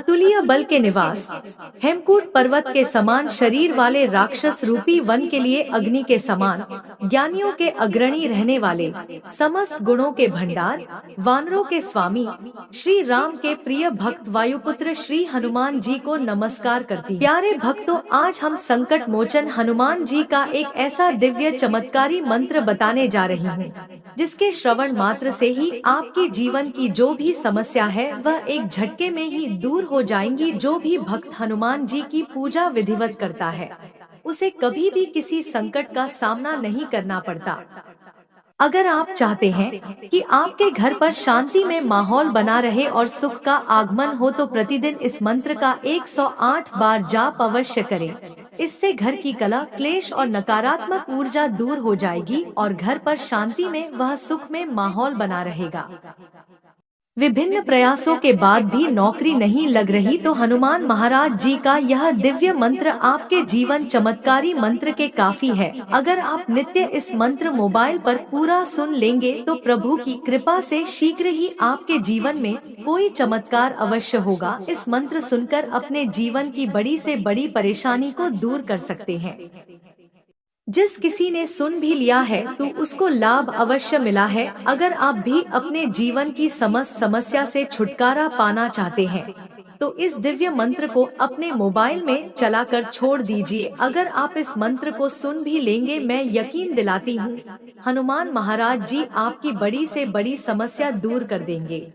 अतुल्य बल के निवास, हेमकूट पर्वत के समान शरीर वाले राक्षस रूपी वन के लिए अग्नि के समान, ज्ञानियों के अग्रणी रहने वाले, समस्त गुणों के भंडार, वानरों के स्वामी, श्री राम के प्रिय भक्त वायुपुत्र श्री हनुमान जी को नमस्कार करती। प्यारे भक्तों, आज हम संकट मोचन हनुमान जी का एक ऐसा दिव्य चमत्कारी मंत्र बताने जा रही हूँ, जिसके श्रवण मात्र से ही आपके जीवन की जो भी समस्या है वह एक झटके में ही दूर हो जाएंगी। जो भी भक्त हनुमान जी की पूजा विधिवत करता है, उसे कभी भी किसी संकट का सामना नहीं करना पड़ता। अगर आप चाहते हैं कि आपके घर पर शांति में माहौल बना रहे और सुख का आगमन हो, तो प्रतिदिन इस मंत्र का 108 बार जाप अवश्य करें। इससे घर की कलह, क्लेश और नकारात्मक ऊर्जा दूर हो जाएगी और घर पर शांति में वह सुख में माहौल बना रहेगा। विभिन्न प्रयासों के बाद भी नौकरी नहीं लग रही, तो हनुमान महाराज जी का यह दिव्य मंत्र आपके जीवन चमत्कारी मंत्र के काफी है। अगर आप नित्य इस मंत्र मोबाइल पर पूरा सुन लेंगे तो प्रभु की कृपा से शीघ्र ही आपके जीवन में कोई चमत्कार अवश्य होगा। इस मंत्र सुनकर अपने जीवन की बड़ी से बड़ी परेशानी को दूर कर सकते हैं। जिस किसी ने सुन भी लिया है तो उसको लाभ अवश्य मिला है। अगर आप भी अपने जीवन की समस्त समस्या से छुटकारा पाना चाहते हैं तो इस दिव्य मंत्र को अपने मोबाइल में चलाकर छोड़ दीजिए। अगर आप इस मंत्र को सुन भी लेंगे, मैं यकीन दिलाती हूँ, हनुमान महाराज जी आपकी बड़ी से बड़ी समस्या दूर कर देंगे।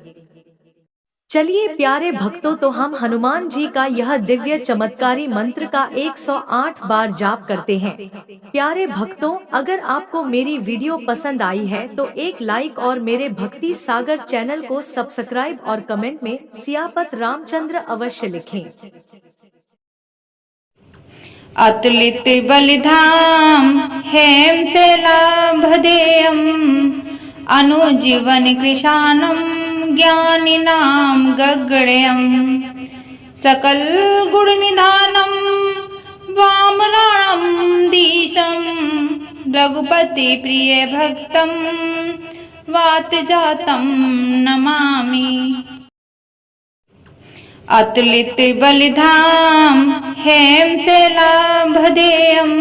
चलिए प्यारे भक्तों, तो हम हनुमान जी का यह दिव्य चमत्कारी मंत्र का 108 बार जाप करते हैं। प्यारे भक्तों, अगर आपको मेरी वीडियो पसंद आई है तो एक लाइक और मेरे भक्ति सागर चैनल को सब्सक्राइब और कमेंट में सियापत रामचंद्र अवश्य लिखें। अतुलित बलिधाम हेम से लाभधेयम अनुजीवन कृशानम ज्ञानिनाम गगणयम सकल गुण निधानम वामनाणम दीशम रघुपति प्रिय भक्तम वात जातम नमामि। अतुलित बलिधाम हेम से लाभधेयम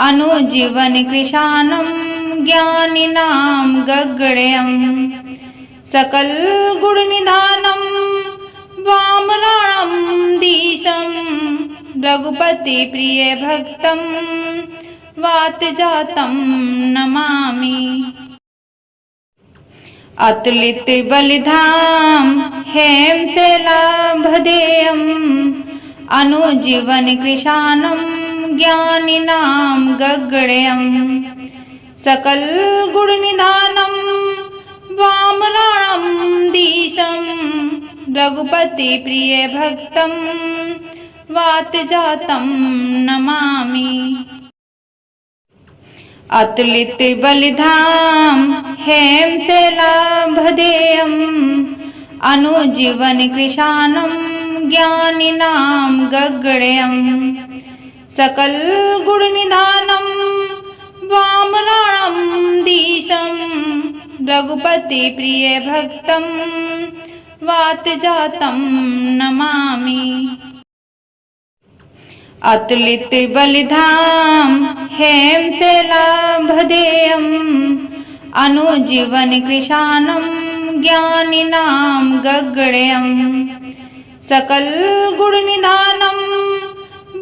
अनुजीवन कृशानम ज्ञानिनाम गगणयम सकल गुण निधानम वामनाणम दीशम रघुपति प्रिय भक्तम वात जातम नमामि। अतुलित बलिधाम हेम से लाभधेयम अनुजीवन कृशानम ज्ञानिनाम गगणयम सकल गुण निधानम वामनाणम दीशम रघुपति प्रिय भक्तम वात जातम नमामि। अतुलित बलिधाम हेम से लाभधेयम अनुजीवन कृशानम ज्ञानिनाम गगणयम सकल गुण निधानम वामनाणम दीशम रघुपति प्रिय भक्तम वात जातम नमामि। अतुलित बलिधाम हेम से लाभधेयम अनुजीवन कृशानम ज्ञानिनाम गगणयम सकल गुण निधानम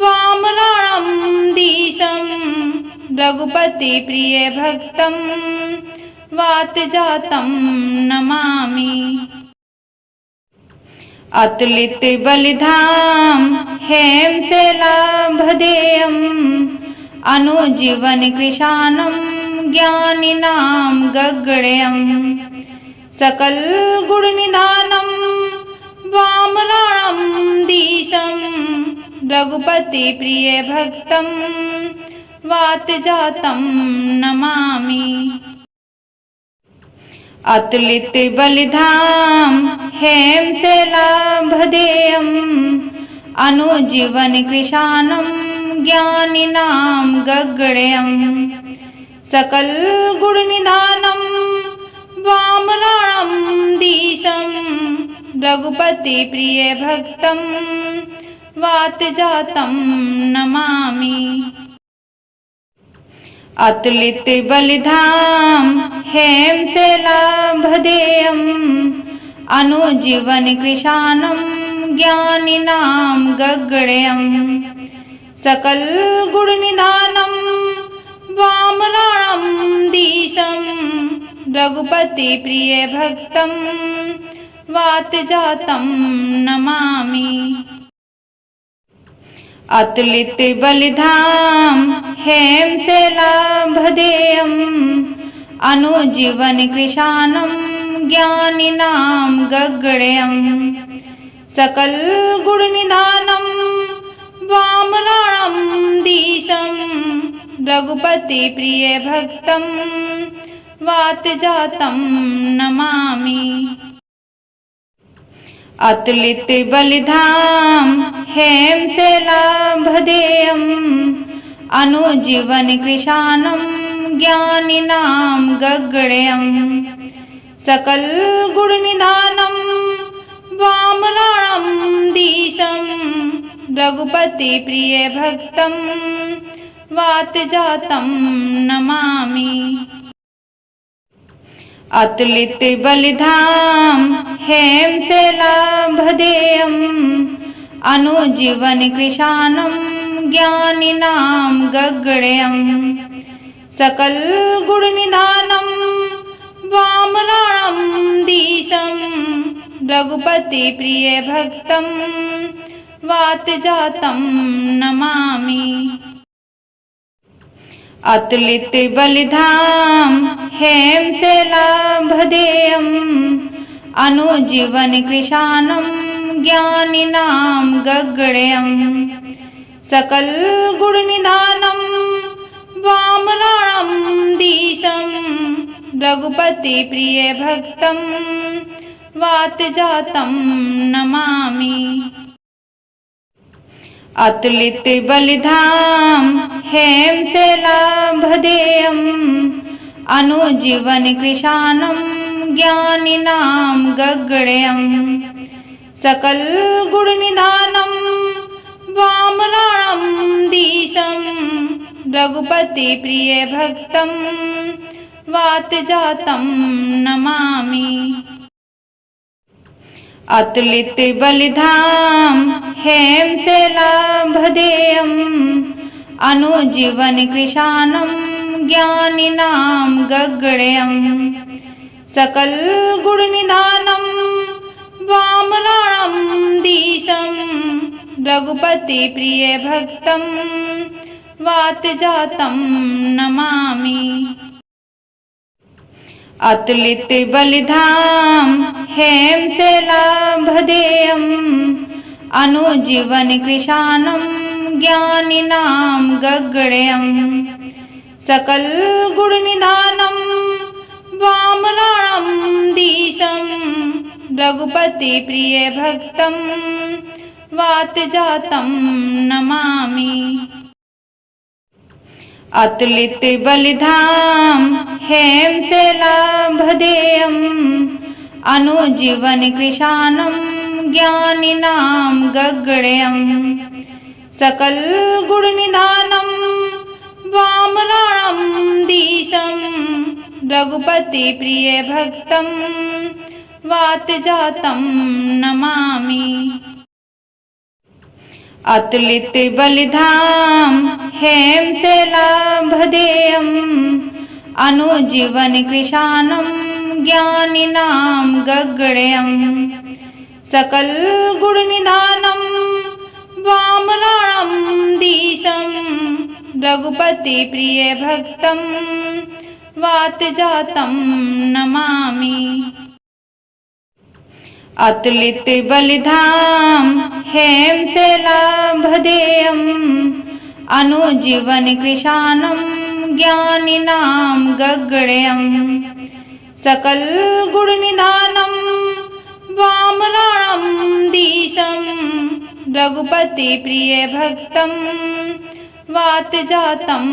वामनाणम दीशम रघुपति प्रिय भक्तम वात जातम नमामि। अतुलित बलिधाम हेम से लाभधेयम अनुजीवन कृशानम ज्ञानिनाम गगणयम सकल गुण निधानम वामनाणम दीशम रघुपति प्रिय भक्तम वात जातम नमामि। अतुलित बलिधाम हेम से लाभधेयम अनुजीवन कृशानम ज्ञानिनाम गगणयम सकल गुण निधानम वामनाणम दीशम रघुपति प्रिय भक्तं वातजातं नमामि। अतुलित बलिधाम हेमशैलाभदेयम् अनुजीवन कृशानं ज्ञानिनां गगणयम् सकल गुण निधानं वामनानं दिशं रघुपति प्रिय भक्तं वातजातं नमामि। अतुलित बलिधाम हेमशैलाभदेयम् अनुजीवन कृशानं ज्ञानिनां गगणयम् सकल गुण निधानं वामनानं दिशं रघुपति प्रिय भक्तं वातजातं नमामि। अतुलित बलिधाम हेमशैलाभदेयम् अनुजीवन कृशानं ज्ञानिनां गगणयम् सकल गुण निधानं वामनानं दिशं रघुपति प्रिय भक्तं वातजातं नमामि। अतुलित बलिधाम हेमशैलाभदेयम् अनुजीवन कृशानं ज्ञानिनां गगणयम् सकल गुण निधानं वामनानं दिशं रघुपति प्रिय भक्तं वातजातं नमामि। अतुलित बलिधाम हेमशैलाभदेयम् अनुजीवन कृशानं ज्ञानिनां गगणयम् सकल गुण निधानं वामनानं दिशं रघुपति प्रिय भक्तं वातजातं नमामि। अतुलित बलिधाम हेमशैलाभदेयम् अनुजीवन कृशानं ज्ञानिनां गगणयम् सकल गुण निधानं वामनानं दिशं रघुपति प्रिय भक्तं वातजातं नमामि। अतुलित बलिधाम हेमशैलाभदेयम् अनुजीवन कृशानं ज्ञानिनां गगणयम् सकल गुण निधानं वामनानं दिशं रघुपति प्रिय भक्तं वातजातं नमामि। अतुलित बलिधाम हेमशैलाभदेयम् अनुजीवन कृशानं ज्ञानिनां गगणयम् सकल गुण निधानं वामनानं दिशं रघुपति प्रिय भक्तं वातजातं नमामि। अतुलित बलिधाम हेमशैलाभदेयम् अनुजीवन कृशानं ज्ञानिनां गगणयम् सकल गुण निधानं वामनानं दिशं रघुपति प्रिय भक्तं वातजातं नमामि। अतुलित बलिधाम हेमशैलाभदेयम् अनुजीवन कृशानं ज्ञानिनां गगणयम् सकल गुण निधानं वामनानं दिशं रघुपति प्रिय भक्तं वातजातं नमामि। अतुलित बलिधाम हेमशैलाभदेयम् अनुजीवन कृशानं ज्ञानिनां गगणयम् सकल गुण निधानं वामनानं दिशं रघुपति प्रिय भक्तं वातजातं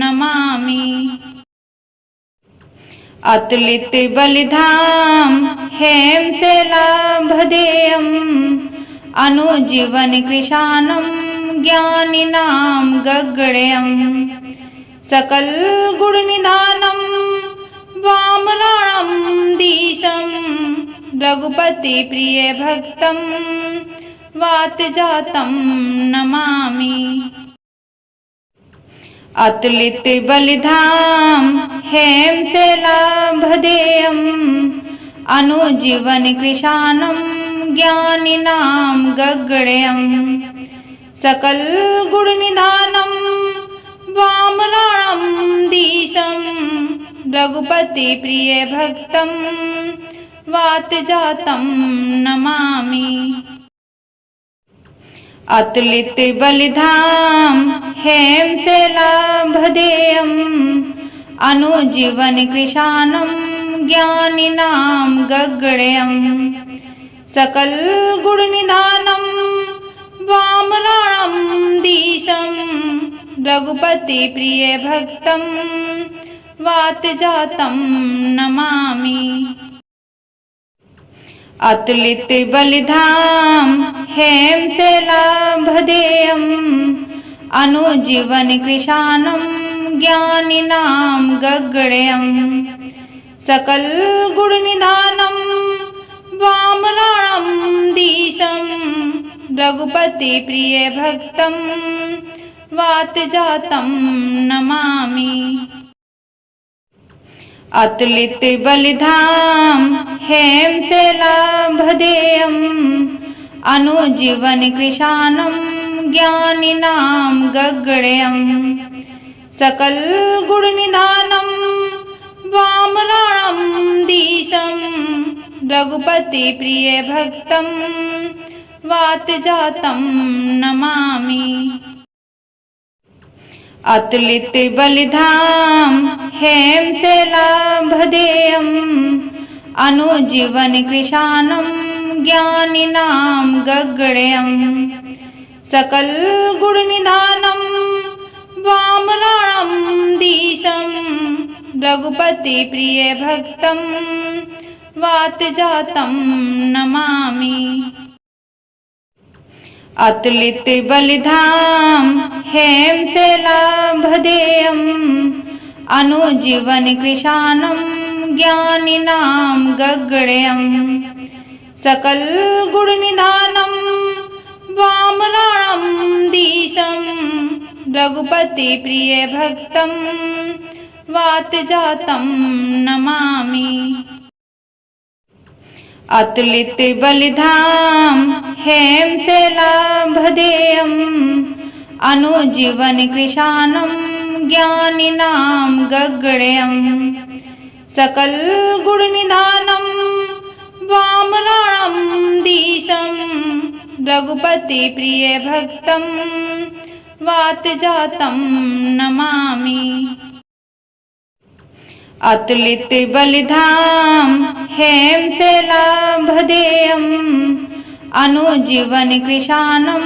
नमामि। अतुलित बलिधाम हेम शैलाभदेयम् अनुजीवन कृशानम ज्ञानिनाम गगणयम् सकल गुण निधानम वामनाणम दीशम रघुपति प्रिय भक्तम वात जातम नमामि। अतुलित बलिधाम हेम शैलाभदेयम् अनुजीवन कृशानम ज्ञानिनाम गगणयम् सकल गुण निधानम वामनाणम दीशम रघुपति प्रिय भक्तम वात जातम नमामि। अतुलित बलिधाम हेम शैलाभदेयम् अनुजीवन कृशानम ज्ञानिनाम गगणयम् सकल गुण निधानम वामनाणम दीशम रघुपति प्रिय भक्तम वात जातम नमामि। अतुलित बलिधाम हेम शैलाभदेयम् अनुजीवन कृशानम ज्ञानिनाम गगणयम् सकल गुण निधानम वामनाणम दीशम रघुपति प्रिय भक्तम वात जातम नमामि। अतुलित बलिधाम हेम शैलाभदेयम् अनुजीवन कृशानम ज्ञानिनाम गगणयम् सकल गुण निधानम वामनाणम दीशम रघुपति प्रिय भक्तम वात जातम नमामि। अतुलित बलिधाम हेम शैलाभदेयम् अनुजीवन कृशानम ज्ञानिनाम गगणयम् सकल गुण निधानम वामनाणम दीशम रघुपति प्रिय भक्तम वात जातम नमामि। अतुलित बलिधाम हेम शैलाभदेयम् अनुजीवन कृशानम ज्ञानिनाम गगणयम् सकल गुण निधानम वामनाणम दीशम रघुपति प्रिय भक्तम वात जातम नमामि। अतुलित बलिधाम हेम शैलाभदेयम् अनुजीवन कृशानम ज्ञानिनाम गगणयम् सकल गुण निधानम वामनाणम दीशम रघुपति प्रिय भक्तम वात जातम नमामि। अतुलित बलिधाम हेम शैलाभदेयम् अनुजीवन कृशानम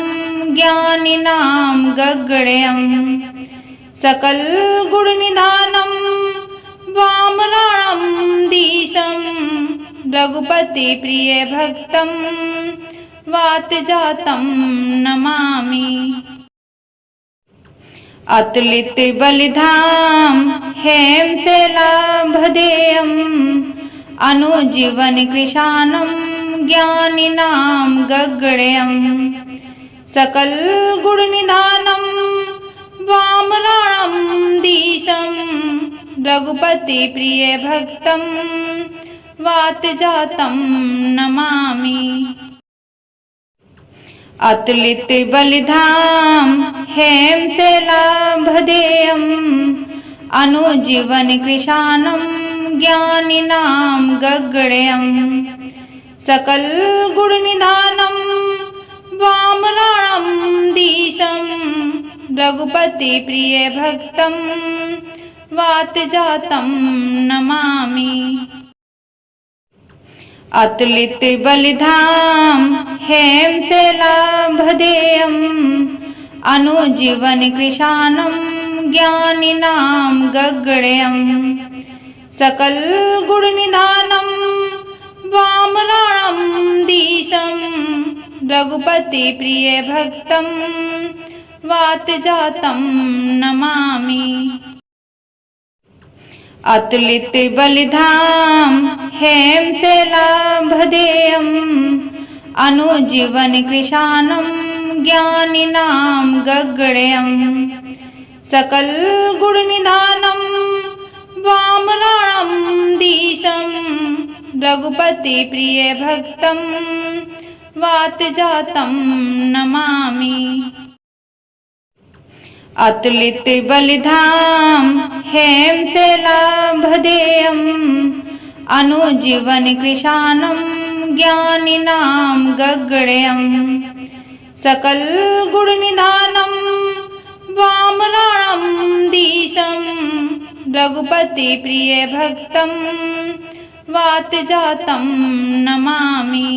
ज्ञानिनाम गगणयम् सकल गुण निधानम वामनाणम दीशम रघुपति प्रिय भक्तम वात जातम नमामि। अतुलित बलिधाम हेम शैलाभदेयम् अनुजीवन कृशानम ज्ञानिनाम गगणयम् सकल गुण निधानम वामनाणम दीशम रघुपति प्रिय भक्तम वात जातम नमामि। अतुलित बलिधाम हेम शैलाभदेयम् अनुजीवन कृशानम ज्ञानिनाम गगणयम् सकल गुण निधानम वामनाणम दीशम रघुपति प्रिय भक्तम वात जातम नमामि। अतुलित बलिधाम हेम शैलाभदेयम् अनुजीवन कृशानम ज्ञानिनाम गगणयम् सकल गुणनिधानं वामनानं दिशं रघुपति प्रिय भक्तं वातजातं नमामि। अतुलित बलिधाम हेमशैलाभदेयं अनुजीवन कृशानं ज्ञानिनां गगणयं सकल गुणनिधानं वामनानं दिशं रघुपति प्रिय भक्तं वातजातं नमामि। अतुलित बलिधाम हेमशैलाभदेयं अनुजीवन कृशानं ज्ञानिनां गगणयं सकल गुणनिधानं वामनानं दिशं रघुपति प्रिय भक्तं वातजातं नमामि।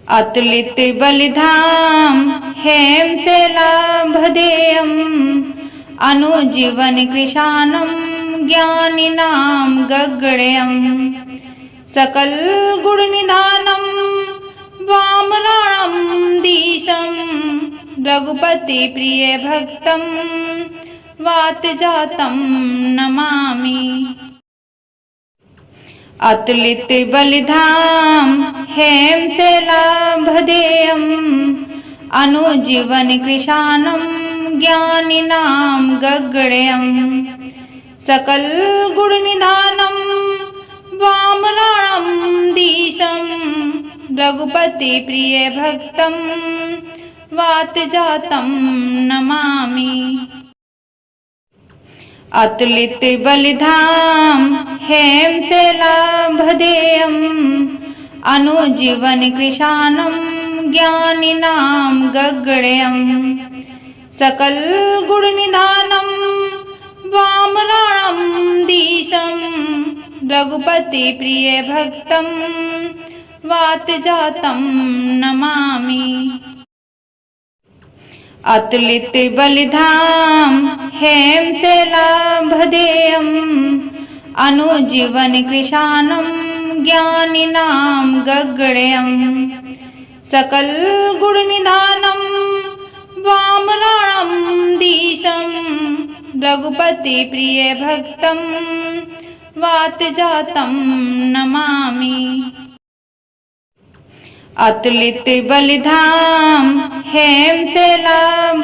अतुलित बलिधाम हेमशैलाभदेयं अनुजीवन कृशानं ज्ञानिनां गगणयं सकल गुणनिधानं वामनानं दिशं रघुपति प्रिय भक्तं वातजातं नमामि। अतुलित बलिधाम हेमशैलाभदेयं अनुजीवन कृशानं ज्ञानिनां गगणयं सकल गुणनिधानं वामनानं दिशं रघुपति प्रिय भक्तं वातजातं नमामि। अतुलित बलिधाम हेमशैलाभदेयं अनुजीवन कृशानं ज्ञानिनां गगणयं सकल गुणनिधानं वामनानं दिशं रघुपति प्रिय भक्तं वातजातं नमामि। अतुलित बलिधाम हेमशैलाभदेयं अनुजीवन कृशानं ज्ञानिनां गगणयं सकल गुणनिधानं वामनानं दिशं रघुपति प्रिय भक्तं वातजातं नमामि। अतुलित बलिधाम हेमशैलाभदेयं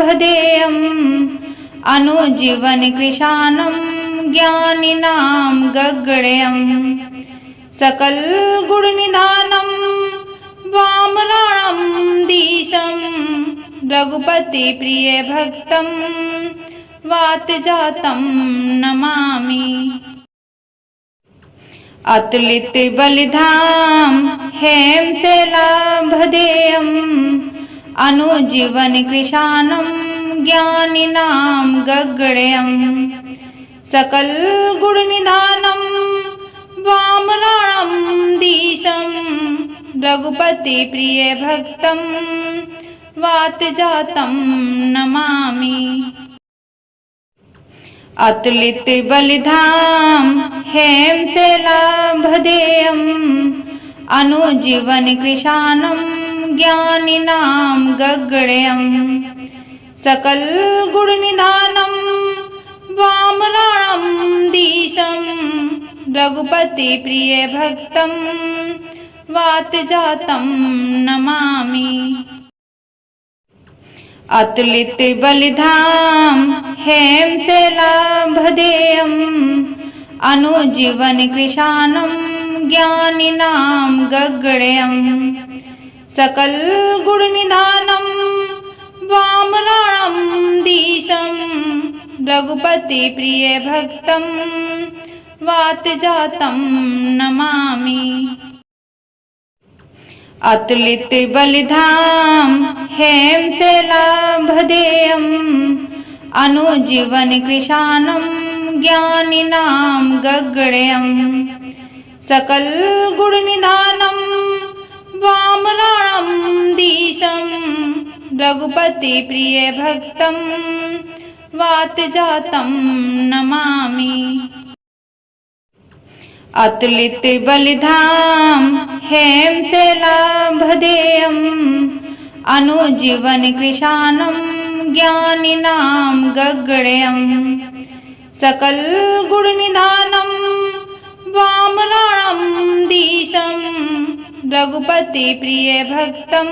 अनुजीवन कृशानं ज्ञानिनां गगणयं सकल गुणनिधानं वामनानं दिशं रघुपति प्रिय भक्तं वातजातं नमामि। अतुलित बलिधाम हेमशैलाभदेयं अनुजीवन कृशानं ज्ञानिनां गगणयं सकल गुणनिधानं वामनानं दिशं रघुपति प्रिय भक्तं वातजातं नमामि। अतुलित बलिधाम हेमशैलाभदेयं अनुजीवन कृशानं ज्ञानिनां गगणयं सकल गुणनिधानं वामनानं दिशं रघुपति प्रिय भक्तं वातजातं नमामि। अतुलित बलिधाम हेमशैलाभदेयं अनुजीवन कृशानं ज्ञानिनां गगणयं सकल गुणनिधानं वामनानं दिशं रघुपति प्रिय भक्तं वातजातं नमामि। अतुलित बलिधाम हेमशैलाभदेयं अनुजीवन कृशानं ज्ञानिनां गगणयं सकल गुणनिधानं वामनानं दिशं रघुपति प्रिय भक्तं वातजातं नमामि। अतुलित बलिधाम हेमशैलाभधेयम् अनुजीवन कृशानं ज्ञानिनां गगणयम् सकल गुण निधानं वामनां दिशं रघुपति प्रिय भक्तं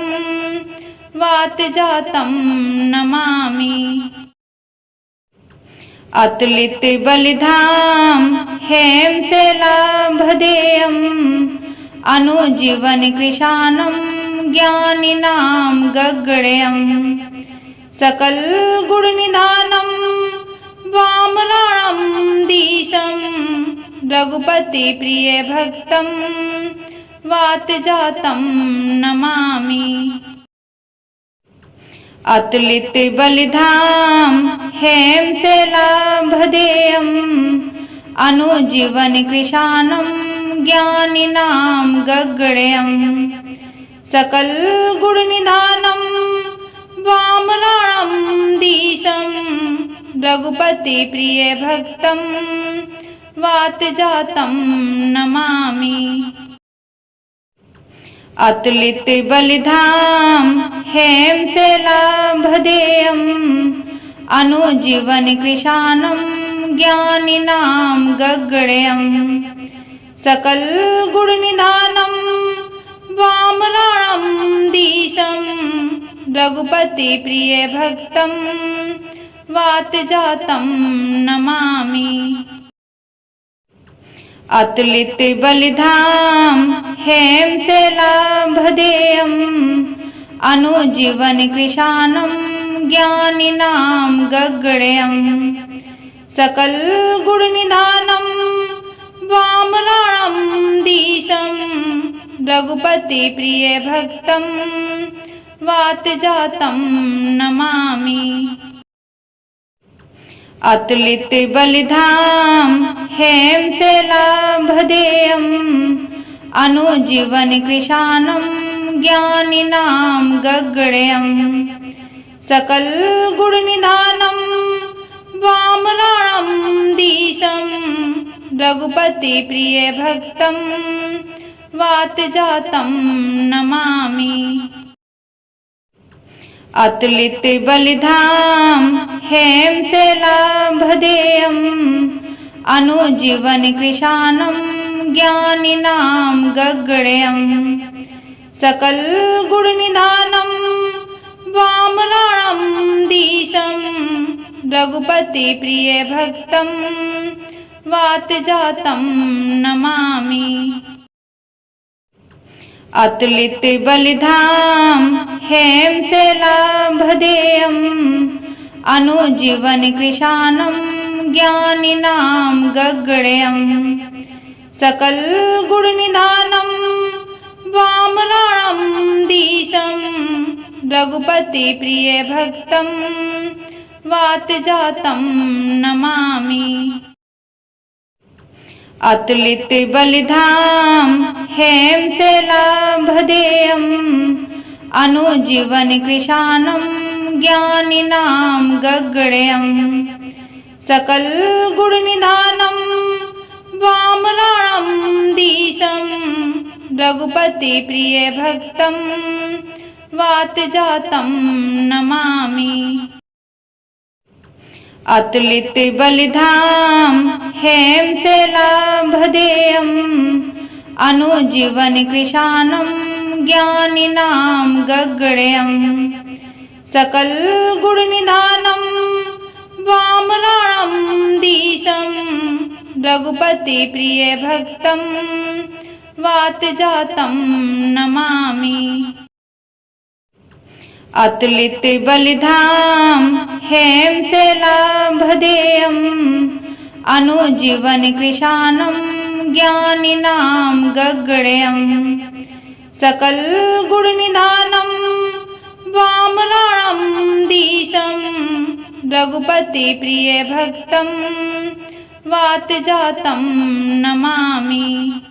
वात जातं नमामि। अतुलित बलिधाम हेमशैलाभधेयम् अनुजीवन कृशानं ज्ञानिनां गगणयम् सकल गुण निधानं वामनां दिशं रघुपति प्रिय भक्तं वात जातं नमामि। अतुलित बलिधाम हेमशैलाभधेयम् अनुजीवन कृशानं ज्ञानिनां गगणयम् सकल गुण निधानं वामनां दिशं रघुपति प्रिय भक्तं वात जातं नमामि। अतुलित बलिधाम हेमशैलाभधेयम् अनुजीवन कृशानं ज्ञानिनां गगणयम् सकल गुण निधानं वामनां दिशं रघुपति प्रिय भक्तं वात जातं नमामि। अतुलित बलिधाम हेमशैलाभधेयम् अनुजीवन कृशानं ज्ञानिनां गगणयम् सकल गुण निधानं वामनां दिशं रघुपति प्रिय भक्तं वात जातं नमामि। अतुलित बलिधाम हेमशैलाभधेयम् अनुजीवन कृशानं ज्ञानिनां गगणयम् सकल गुण निधानं वामनां दिशं रघुपति प्रिय भक्तं वात जातं नमामि। अतुलित बलिधाम हेमशैलाभधेयम् अनुजीवन कृशानं ज्ञानिनां गगणयम् सकल गुण निधानं वामनां दिशं रघुपति प्रिय भक्तं वात जातं नमामि। अतुलित बलिधाम हेमशैलाभधेयम् अनुजीवन कृशानं ज्ञानिनां गगणयम् सकल गुण निधानं वामनां दिशं रघुपति प्रिय भक्तं वात जातं नमामि। अतुलित बलिधाम हेमशैलाभधेयम् अनुजीवन कृशानं ज्ञानिनां गगणयम् सकल गुण निधानं वामनां दिशं रघुपति प्रिय भक्तं वात जातं नमामि। अतुलित बलिधाम हेमशैलाभधेयम् अनुजीवन कृशानं ज्ञानिनां गगणयम् सकल गुण निधानं वामनां दिशं रघुपति प्रिय भक्तं वात जातं नमामि। अतुलित बलिधाम हेमशैलाभधेयम् अनुजीवन कृशानं ज्ञानिनां गगणयम् सकल गुण निधानं वामनां दिशं रघुपति प्रिय भक्तं वात जातं नमामि।